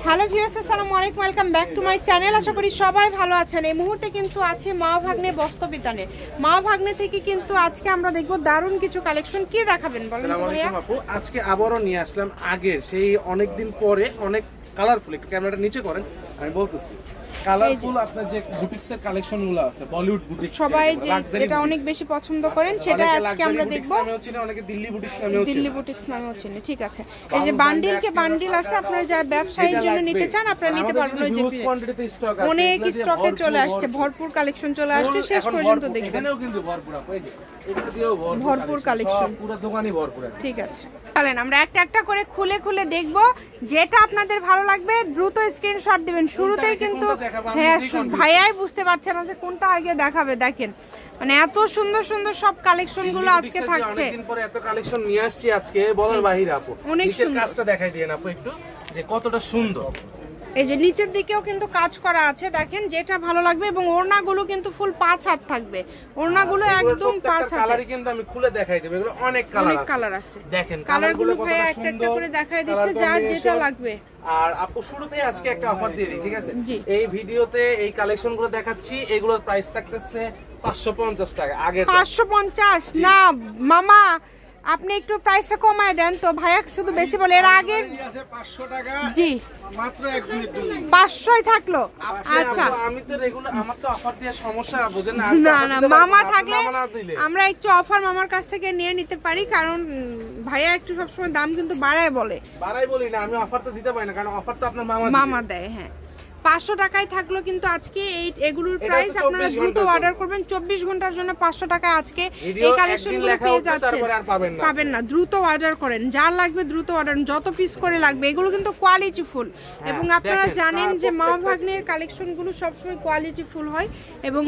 Hello viewers, আসসালামু আলাইকুম, welcome back to my channel. আশা করি সবাই ভালো আছেন। এই মুহূর্তে কিন্তু আছে মা ভাগ্নে বস্ত্রবিতানে। মা ভাগ্নে থেকে কিন্তু আজকে আমরা দেখব দারুণ কিছু কালেকশন। কি দেখাবেন বলেন তো ভাইয়া? আজকে আবারও নিয়ে আসলাম আগে সেই অনেকদিন পরে অনেক কালারফুল। একটু ক্যামেরাটা নিচে করেন, আমি বলতেছি কালারফুল আপনার যে বুটিক্সের কালেকশনগুলো আছে, বলিউড বুটিক্স সবাই যেটা অনেক বেশি পছন্দ করেন সেটা আজকে আমরা দেখব। অনেকে দিল্লি বুটিক্স নামেও চিনে। ঠিক আছে, এই যে বান্ডিলকে বান্ডিল আছে, আপনারা যারা ব্যবসায়ীর জন্য নিতে চান আপনারা নিতে পারবেন। ওই যে অনেক স্টকে চলে আসছে, ভরপুর কালেকশন চলে আসছে, শেষ পর্যন্ত দেখবেন। এখানেও কিন্তু ভরপুর, এই যে এটা দিয়েও ভরপুর কালেকশন, পুরো দোকানই ভরপুর। ঠিক আছে, চলেন আমরা একটা একটা করে খুলে খুলে দেখব। যেটা আপনাদের ভালো লাগবে দ্রুত স্ক্রিনশট দিবেন। শুরুতেই কিন্তু হ্যাঁ, ভাইয়াই বুঝতে পারছেন না যে কোনটা আগে দেখাবে। দেখেন মানে এত সুন্দর সুন্দর সব কালেকশন গুলো আজকে থাকছে। অনেকদিন পরে এত কালেকশন নিয়ে আসছি আজকে, বলার বাহিরে আপু। অনেক সুন্দর, কাজটা দেখাই দিয়েন আপু একটু, যে কতটা সুন্দর। এই যে নিচের দিকেও কিন্তু কাজ করা আছে, দেখেন যেটা ভালো লাগবে। এবং ওড়নাগুলো কিন্তু ফুল 5 হাত থাকবে, ওড়নাগুলো একদম 5 হাত। কালারই কিন্তু আমি খুলে দেখাই দেব, এগুলো অনেক কালার আছে। দেখেন কালারগুলো ভাই একটা একটা করে দেখাই দিচ্ছে, যার যেটা লাগবে। আর আপু শুরুতেই আজকে একটা অফার দিয়ে দিই, ঠিক আছে? এই ভিডিওতে এই কালেকশনগুলো দেখাচ্ছি, এগুলোর প্রাইস থাকতেছে 550 টাকা। আগে 550 না মামা, আপনি একটু প্রাইসটা কমায় দেন তো। ভাইয়া শুধু বেশি বলে, এর আগে 500 টাকা। জি, মাত্র 1 মিনিট 500ই থাকলো। আচ্ছা, আমি তো রেগুলার, আমার তো অফার দিয়ে সমস্যা, বুঝেন না? না না, মামা থাকলে আমরা একটু অফার মামার কাছ থেকে নিয়ে নিতে পারি, কারণ ভাইয়া একটু সবসময় দাম কিন্তু বাড়ায় বলে। বাড়াই বলি না, আমি অফার তো দিতে পারি না, কারণ অফার তো আপনার মামা দেয়। হ্যাঁ, 500 টাকায় থাকলো কিন্তু আজকে এগুলোর প্রাইস আপনারা দ্রুত অর্ডার করবেন। 24 ঘন্টার জন্য 500 টাকায় আজকে এই কালেকশনগুলো পেয়ে যাচ্ছেন। পাবেন না, দ্রুত অর্ডার করেন, যার লাগবে দ্রুত অর্ডার, যত পিস করে লাগবে। এগুলো কিন্তু কোয়ালিটি ফুল, এবং আপনারা জানেন যে মা ভাগ্নের কালেকশনগুলো সবসময় কোয়ালিটি ফুল হয়, এবং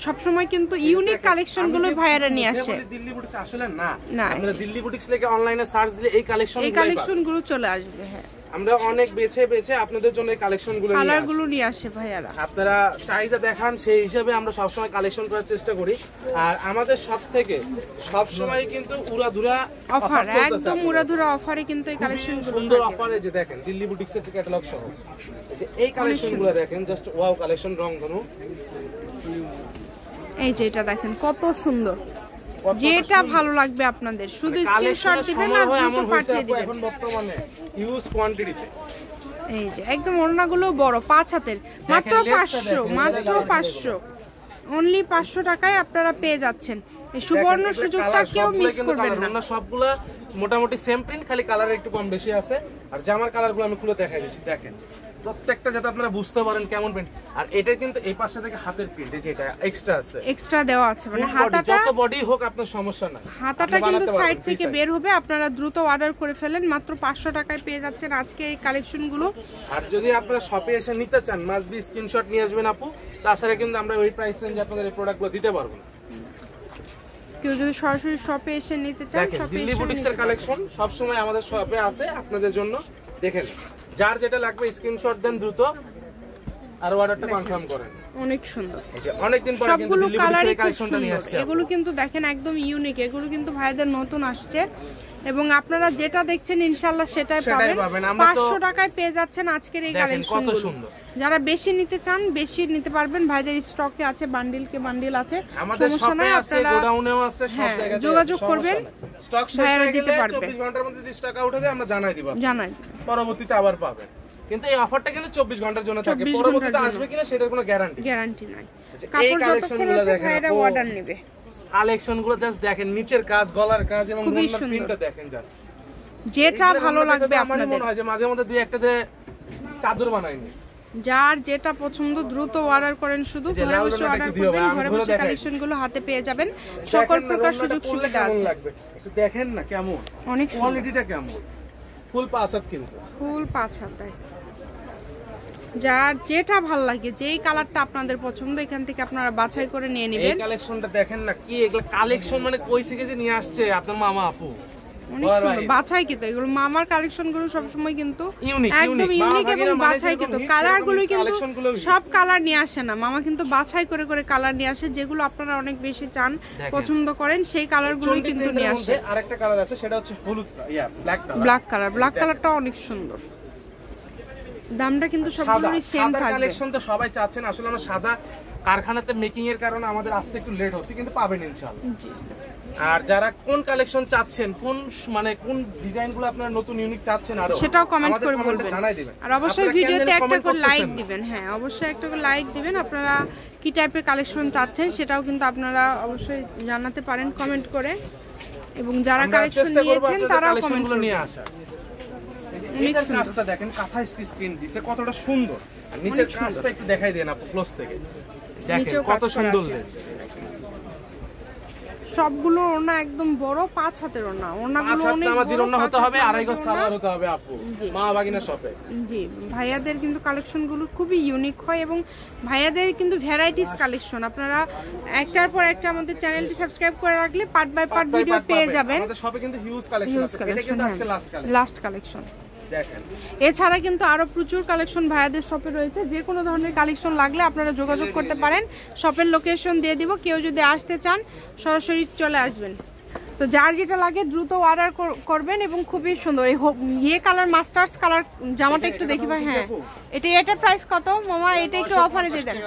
সবসময় কিন্তু ইউনিক কালেকশনগুলো ভাইয়ারা নিয়ে আসে। দিল্লি বুটিক্স আসলে না, আপনারা দিল্লি বুটিক্স লিখে অনলাইনে সার্চ দিলে এই কালেকশনগুলো চলে আসবে। হ্যাঁ, আমরা অনেক বেছে বেছে আপনাদের জন্য এই কালেকশনগুলো নিয়ে আসে ভাইয়ারা। আপনারা চাহিদা দেখান, সেই হিসাবে আমরা সবসময় কালেকশন করার চেষ্টা করি। আর আমাদের সব থেকে সবসময় কিন্তু উড়াধুরা অফার, একদম উড়াধুরা অফারে কিন্তু এই কালেকশনগুলো সুন্দর অফারে। যে দেখেন দিল্লি বুটিক্সের ক্যাটালগ সহ এই কালেকশনগুলো দেখেন, জাস্ট ওয়াও কালেকশন, রংধনু। এই যে এটা দেখেন কত সুন্দর, যেটা ভালো লাগবে আপনাদের শুধু স্ক্রিনশট দিবেন আর দ্রুত পাঠিয়ে দিবেন। এখন বর্তমানে হিউজ কোয়ান্টিটিতে। এই যে একদম ওড়নাগুলো বড় 5 হাতের, মাত্র 500, মাত্র 500, অনলি 500 টাকায় আপনারা পেয়ে যাচ্ছেন। এই সুবর্ণ সুযোগটা কেউ মিস করবেন না। সবগুলা মোটামুটি সেম প্রিন্ট, খালি কালার একটু কম বেশি আছে। আর জামার কালারগুলো আমি খুলে দেখাই দিচ্ছি, দেখেন প্রত্যেকটা, যাতে আপনারা বুঝতে পারেন কেমন প্রিন্ট। আর এটা কিন্তু এই পাশে থেকে হাতের প্রিন্ট, এই যে এটা এক্সট্রা আছে, এক্সট্রা দেওয়া আছে, মানে হাতাটা যত বডি হোক আপনার সমস্যা না, হাতাটা কিন্তু সাইড থেকে বের হবে। আপনারা দ্রুত অর্ডার করে ফেলেন, মাত্র 500 টাকায় পেয়ে যাচ্ছেন আজকে এই কালেকশনগুলো। আর যদি আপনারা শপে এসে নিতে চান, মাস্ট বি স্ক্রিনশট নিয়ে আসবেন আপু, তাছাড়া কিন্তু আমরা ওই প্রাইস রেঞ্জে আপনাদের এই প্রোডাক্টগুলো দিতে পারবো না। কেউ যদি সরাসরি শপে এসে নিতে চান, দিল্লি বুটিক্সের কালেকশন সব সময় আমাদের শপে আছে আপনাদের জন্য। দেখেন যার যেটা লাগবে স্ক্রিনশট দেন দ্রুত, আর অর্ডারটা কনফার্ম করেন। অনেক সুন্দর, এই যে অনেকদিন পরে কিন্তু দিল্লি বুটিক্সের কালেকশনটা নিয়ে আসছে। এগুলো কিন্তু দেখেন একদম ইউনিক, এগুলো কিন্তু ভাইদের নতুন আসছে, এবং আপনারা যেটা দেখছেন ইনশাআল্লাহ সেটাই পাবেন। 500 টাকায় পেয়ে যাচ্ছেন আজকের এই কালেকশনগুলো। যারা বেশি নিতে চান বেশি নিতে পারবেন, ভাইদের স্টকে আছে, বান্ডিলকে বান্ডিল আছে, সমস্যা নাই। আপনারা গোডাউনেও আছে, সব জায়গায় যোগাযোগ করবেন, স্টক শেষ হয়ে গেলে 24 ঘন্টার মধ্যে যদি স্টক আউট হয় আমরা জানাই দিব, পরবর্তীতে আবার পাবেন। কিন্তু এই অফারটা কিন্তু 24 ঘন্টার জন্য থাকে, পরবর্তীতে আসবে কিনা সেটার কোনো গ্যারান্টি নাই। কাপড় যতক্ষণ আছে ভাইরা অর্ডার নেবে। কালেকশনগুলো জাস্ট দেখেন, নিচের কাজ, গলার কাজ এবং ওড়নার প্রিন্টটা দেখেন, জাস্ট যেটা ভালো লাগবে আপনাদের। মনে হয় যে মাঝে মধ্যে দুই একটা চাদর বানাইনি। যার যেটা পছন্দ দ্রুত অর্ডার করেন, শুধু ঘরে বসে অর্ডার করবেন, ঘরে বসে কালেকশনগুলো হাতে পেয়ে যাবেন। সকল প্রকার সুযোগ সুবিধা আছে। একটু দেখেন না কেমন, অনেক কোয়ালিটিটা কেমন, ফুল 5 হাত, কিন্তু ফুল 5 হাত। যার যেটা ভালো লাগে, যেই কালারটা আপনাদের পছন্দ, এখান থেকে আপনারা বাছাই করে নিয়ে নেবেন। এই কালেকশনটা দেখেন না, কি এগুলো কালেকশন, মানে কই থেকে যে নিয়ে আসছে আপনার মামা আপু, অনেক সুন্দর বাছাই কিন্তু। এগুলো মামার কালেকশনগুলো সবসময় কিন্তু একদম ইউনিক এবং বাছাই কিন্তু। কালারগুলো কিন্তু সব কালার নিয়ে আসে না, মামা কিন্তু বাছাই করে করে কালার নিয়ে আসে, যেগুলো আপনারা অনেক বেশি চান, পছন্দ করেন, সেই কালারগুলোই কিন্তু নিয়ে আসে। আরেকটা কালার আছে, সেটা হচ্ছে হলুদ, ব্ল্যাক কালার। ব্ল্যাক কালারটা অনেক সুন্দর। দামটা কিন্তু সবগুলোরই সেম থাকবে। কালেকশন তো সবাই চাচ্ছেন, আসলে আমরা সাদা কারখানাতে মেকিং এর কারণে আমাদের আসতে একটু লেট হচ্ছে, কিন্তু পাবেন ইনশাআল্লাহ। আর যারা কোন কালেকশন চাচ্ছেন, কোন মানে কোন ডিজাইনগুলো আপনারা নতুন ইউনিক চাচ্ছেন আরো, সেটাও কমেন্ট করে বলবেন, জানাই দিবেন। আর অবশ্যই ভিডিওতে একটা করে লাইক দিবেন। হ্যাঁ, অবশ্যই একটা করে লাইক দিবেন। আপনারা কি টাইপের কালেকশন চাচ্ছেন সেটাও কিন্তু আপনারা অবশ্যই জানাতে পারেন কমেন্ট করে, এবং যারা কালেকশন নিয়েছেন তারাও কমেন্ট করে নিয়ে আসা। এই কাজটা দেখেন, কাঁথা স্টিচ প্রিন্ট দিছে, কতটা সুন্দর। আর নিচের কাজটা একটু দেখাই দেন আপু ক্লোজ থেকে, দেখেন কত সুন্দর। সবগুলো ওড়না একদম বড় 5 হাতের ওড়না, ওড়নাগুলো অনেক বড়, ওড়না হতে হবে, আড়াই গজ সালোয়ার হতে হবে আপু মা বাগিনা শপে। জি, ভাইয়াদের কিন্তু কালেকশনগুলো খুবই ইউনিক হয়, এবং ভাইয়াদের কিন্তু ভ্যারাইটিস কালেকশন। আপনারা একটার পর একটা আমাদের চ্যানেলটি সাবস্ক্রাইব করে রাখলে পার্ট বাই পার্ট ভিডিও পেয়ে যাবেন। আমাদের শপে কিন্তু হিউজ কালেকশন আছে, এটা কিন্তু আজকে লাস্ট কালেকশন। দেখেন, এছাড়া কিন্তু আরো প্রচুর কালেকশন ভাইয়াদের শপে রয়েছে। যে কোনো ধরনের কালেকশন লাগলে আপনারা যোগাযোগ করতে পারেন, শপের লোকেশন দিয়ে দিব। কেউ যদি আসতে চান সরাসরি চলে আসবেন। তো যার যেটা লাগে দ্রুত অর্ডার করবেন, এবং খুবই সুন্দর এই ইয়ে কালার, মাস্টার্স কালার জামাটা একটু দেখি ভাই। হ্যাঁ, এটা প্রাইস কত মামা? এটা একটু অফারে দিয়ে দেন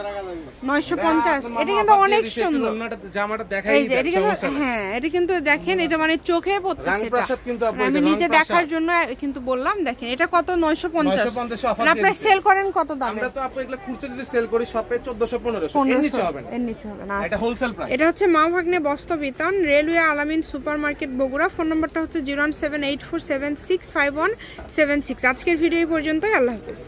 950। এটা কিন্তু অনেক সুন্দর জামাটা দেখাই এই যে, এটা কিন্তু হ্যাঁ, এটা কিন্তু দেখেন, এটা মানে চোখে পড়তেছে। আমি নিজে দেখার জন্য কিন্তু বললাম। দেখেন এটা কত? 950। আপনারা সেল করেন কত দামে? আমরা তো আপু এগুলা খুচরা যদি সেল করি শপে 1400-1500 এর নিচে হবে না, এর নিচে হবে না। এটা হোলসেল প্রাইস। এটা হচ্ছে মা ভাগ্নে বস্ত্র বিতান, রেলওয়ে আলামিন সুপার মার্কেট বগুড়া। ফোন নাম্বারটা হচ্ছে 01784765176। আজকের ভিডিও পর্যন্তই। আল্লাহ হাফেজ।